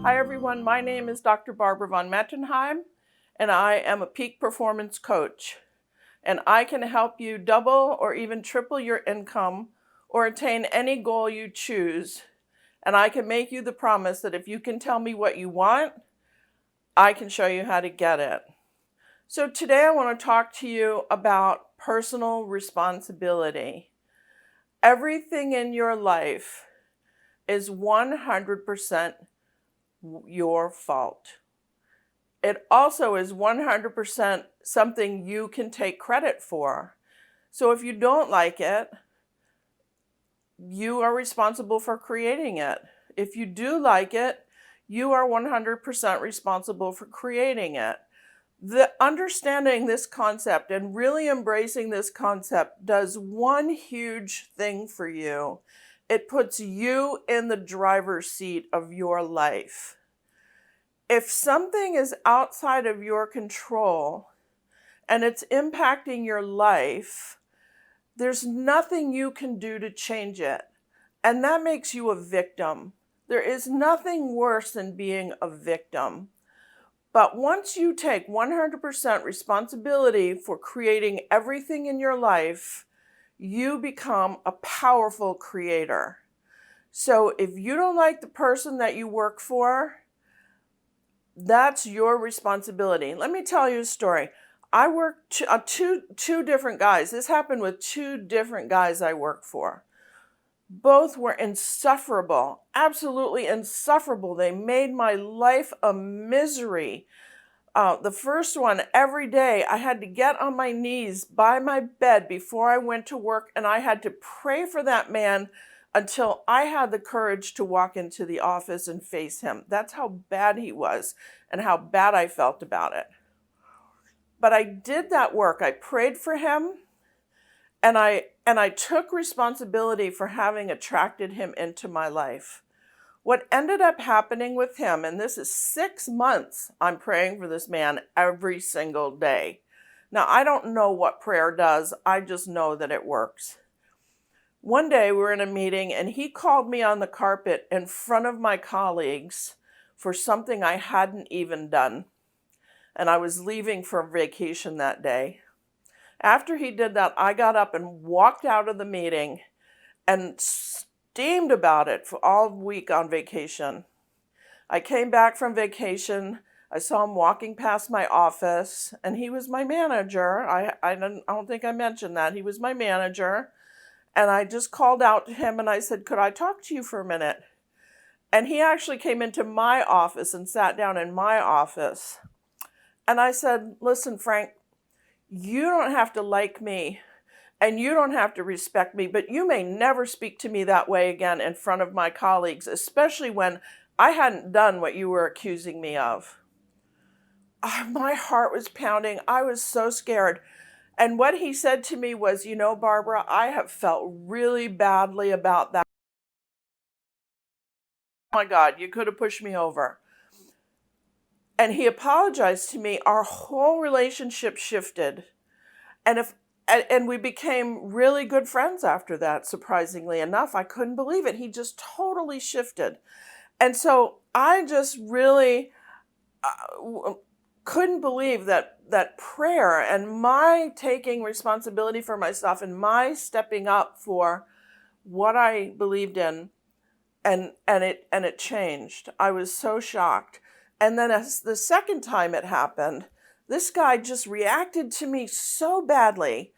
Hi everyone, my name is Dr. Barbara von Mettenheim, and I am a peak performance coach. And I can help you double or even triple your income or attain any goal you choose. And I can make you the promise that if you can tell me what you want, I can show you how to get it. So today I want to talk to you about personal responsibility. Everything in your life is 100% your fault. It also is 100% something you can take credit for. So if you don't like it, you are responsible for creating it. If you do like it, you are 100% responsible for creating it. Understanding this concept and really embracing this concept does one huge thing for you. It puts you in the driver's seat of your life. If something is outside of your control and it's impacting your life, there's nothing you can do to change it. And that makes you a victim. There is nothing worse than being a victim. But once you take 100% responsibility for creating everything in your life, you become a powerful creator. So if you don't like the person that you work for, that's your responsibility. Let me tell you a story. I worked two different guys. This happened with two different guys I worked for. Both were insufferable, absolutely insufferable. They made my life a misery. The first one, every day I had to get on my knees by my bed before I went to work, and I had to pray for that man until I had the courage to walk into the office and face him. That's how bad he was and how bad I felt about it. But I did that work. I prayed for him, and I took responsibility for having attracted him into my life. What ended up happening with him, and this is 6 months, I'm praying for this man every single day. Now, I don't know what prayer does. I just know that it works. One day we were in a meeting and he called me on the carpet in front of my colleagues for something I hadn't even done. And I was leaving for vacation that day. After he did that, I got up and walked out of the meeting and steamed about it for all week on vacation. I came back from vacation. I saw him walking past my office, and he was my manager. I don't think I mentioned that. He was my manager. And I just called out to him and I said, "Could I talk to you for a minute?" And he actually came into my office and sat down in my office. And I said, "Listen, Frank, you don't have to like me and you don't have to respect me, but you may never speak to me that way again in front of my colleagues, especially when I hadn't done what you were accusing me of." My heart was pounding. I was so scared. And what he said to me was, "You know, Barbara, I have felt really badly about that. Oh my God, you could have pushed me over." And he apologized to me. Our whole relationship shifted. And we became really good friends after that, surprisingly enough. I couldn't believe it. He just totally shifted. And so I just really couldn't believe that prayer and my taking responsibility for myself and my stepping up for what I believed in, and it changed. I was so shocked. And then as the second time it happened, this guy just reacted to me so badly.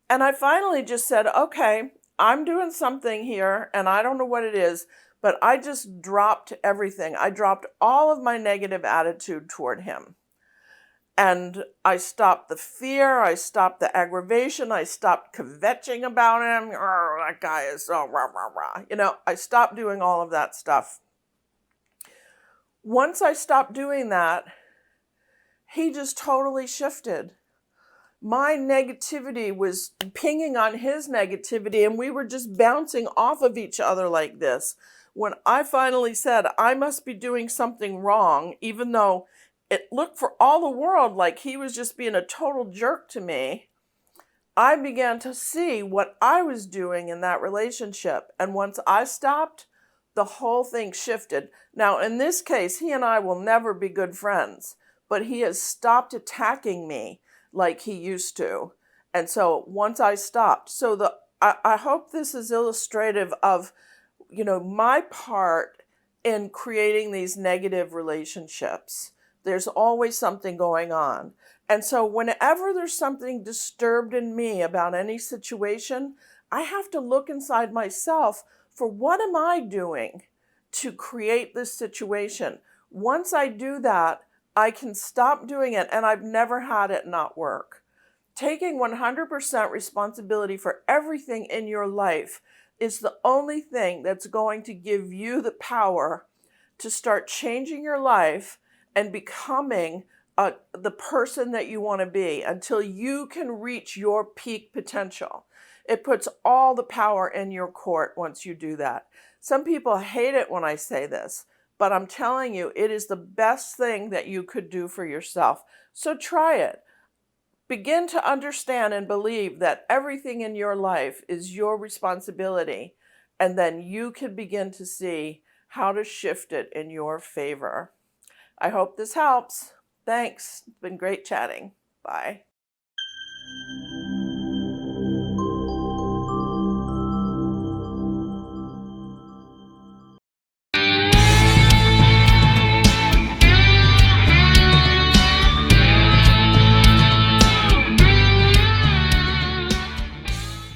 And I finally just said, "Okay, I'm doing something here and I don't know what it is," but I just dropped everything. I dropped all of my negative attitude toward him. And I stopped the fear, I stopped the aggravation, I stopped kvetching about him. "Oh, that guy is so rah, rah, rah." I stopped doing all of that stuff. Once I stopped doing that, he just totally shifted. My negativity was pinging on his negativity, and we were just bouncing off of each other like this. When I finally said, I must be doing something wrong, even though it looked for all the world like he was just being a total jerk to me, I began to see what I was doing in that relationship. And once I stopped, the whole thing shifted. Now, in this case, he and I will never be good friends, but he has stopped attacking me like he used to. And so once I stopped, I hope this is illustrative of, my part in creating these negative relationships. There's always something going on. And so whenever there's something disturbed in me about any situation, I have to look inside myself for what am I doing to create this situation. Once I do that, I can stop doing it, and I've never had it not work. Taking 100% responsibility for everything in your life is the only thing that's going to give you the power to start changing your life and becoming the person that you want to be until you can reach your peak potential. It puts all the power in your court once you do that. Some people hate it when I say this, but I'm telling you, it is the best thing that you could do for yourself. So try it. Begin to understand and believe that everything in your life is your responsibility, and then you can begin to see how to shift it in your favor. I hope this helps. Thanks. It's been great chatting. Bye.